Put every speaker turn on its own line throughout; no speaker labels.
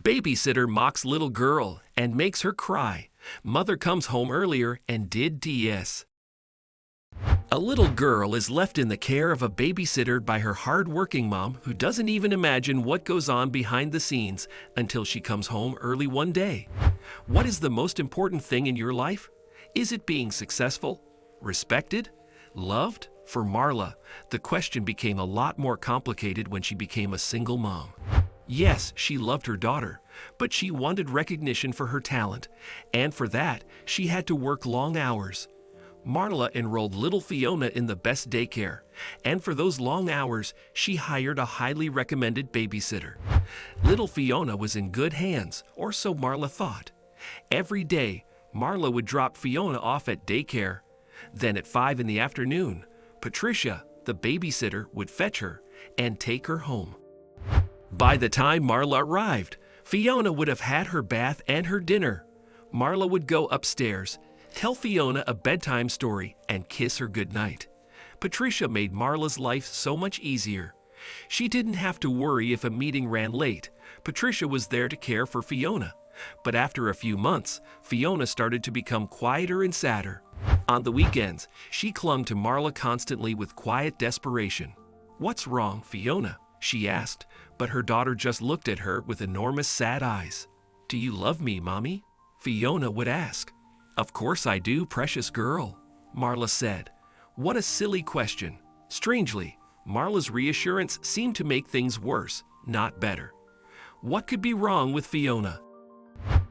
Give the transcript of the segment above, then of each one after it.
Babysitter mocks little girl and makes her cry. Mother comes home earlier and did DS. A little girl is left in the care of a babysitter by her hard-working mom who doesn't even imagine what goes on behind the scenes until she comes home early one day. What is the most important thing in your life? Is it being successful, respected, loved? For Marla, the question became a lot more complicated when she became a single mom. Yes, she loved her daughter, but she wanted recognition for her talent, and for that, she had to work long hours. Marla enrolled little Fiona in the best daycare, and for those long hours, she hired a highly recommended babysitter. Little Fiona was in good hands, or so Marla thought. Every day, Marla would drop Fiona off at daycare. Then at 5 in the afternoon, Patricia, the babysitter, would fetch her and take her home. By the time Marla arrived, Fiona would have had her bath and her dinner. Marla would go upstairs, tell Fiona a bedtime story, and kiss her goodnight. Patricia made Marla's life so much easier. She didn't have to worry if a meeting ran late. Patricia was there to care for Fiona. But after a few months, Fiona started to become quieter and sadder. On the weekends, she clung to Marla constantly with quiet desperation. "What's wrong, Fiona?" she asked, but her daughter just looked at her with enormous sad eyes. "Do you love me, Mommy?" Fiona would ask. "Of course I do, precious girl," Marla said. What a silly question. Strangely, Marla's reassurance seemed to make things worse, not better. What could be wrong with Fiona?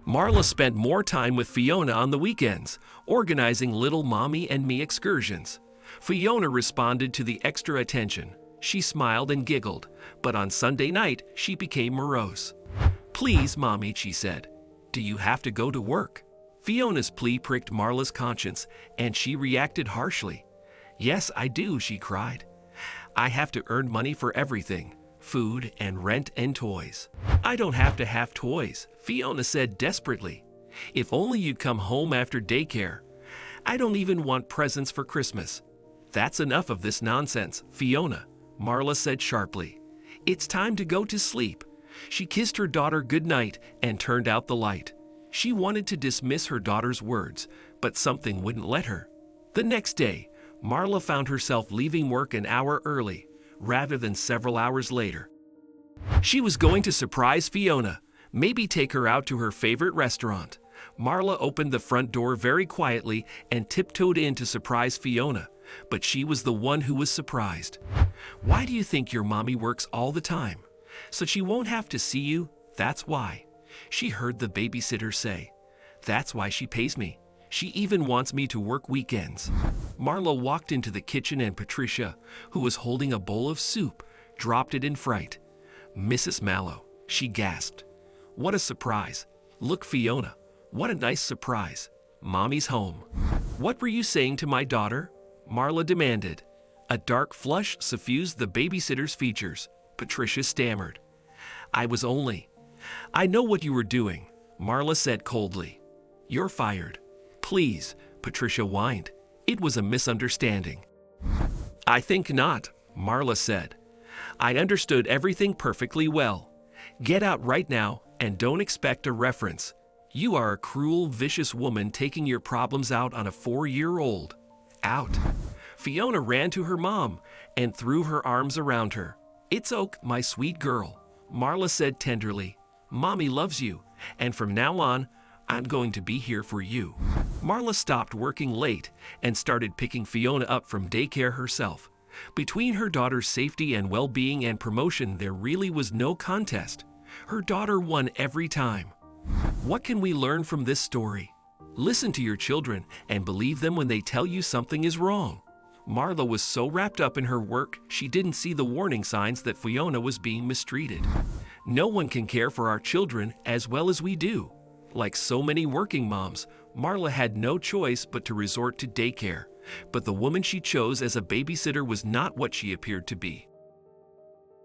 Marla spent more time with Fiona on the weekends, organizing little Mommy and Me excursions. Fiona responded to the extra attention. She smiled and giggled, but on Sunday night, she became morose. "Please, Mommy," she said, "do you have to go to work?" Fiona's plea pricked Marla's conscience, and she reacted harshly. "Yes, I do," she cried. "I have to earn money for everything, food and rent and toys." "I don't have to have toys," Fiona said desperately. "If only you'd come home after daycare. I don't even want presents for Christmas." "That's enough of this nonsense, Fiona," Marla said sharply. "It's time to go to sleep." She kissed her daughter goodnight and turned out the light. She wanted to dismiss her daughter's words, but something wouldn't let her. The next day, Marla found herself leaving work an hour early, rather than several hours later. She was going to surprise Fiona, maybe take her out to her favorite restaurant. Marla opened the front door very quietly and tiptoed in to surprise Fiona, but she was the one who was surprised. "Why do you think your mommy works all the time? So she won't have to see you, that's why," she heard the babysitter say. "That's why she pays me. She even wants me to work weekends." Marla walked into the kitchen and Patricia, who was holding a bowl of soup, dropped it in fright. "Mrs. Mallow," she gasped. "What a surprise. Look, Fiona, what a nice surprise. Mommy's home." "What were you saying to my daughter?" Marla demanded. A dark flush suffused the babysitter's features. Patricia stammered. "I was only—" "I know what you were doing," Marla said coldly. "You're fired." "Please," Patricia whined. "It was a misunderstanding." "I think not," Marla said. "I understood everything perfectly well. Get out right now and don't expect a reference. You are a cruel, vicious woman taking your problems out on a 4-year-old. Out." Fiona ran to her mom and threw her arms around her. "It's ok, my sweet girl," Marla said tenderly. "Mommy loves you, and from now on, I'm going to be here for you." Marla stopped working late and started picking Fiona up from daycare herself. Between her daughter's safety and well-being and promotion, there really was no contest. Her daughter won every time. What can we learn from this story? Listen to your children and believe them when they tell you something is wrong. Marla was so wrapped up in her work, she didn't see the warning signs that Fiona was being mistreated. No one can care for our children as well as we do. Like so many working moms, Marla had no choice but to resort to daycare. But the woman she chose as a babysitter was not what she appeared to be.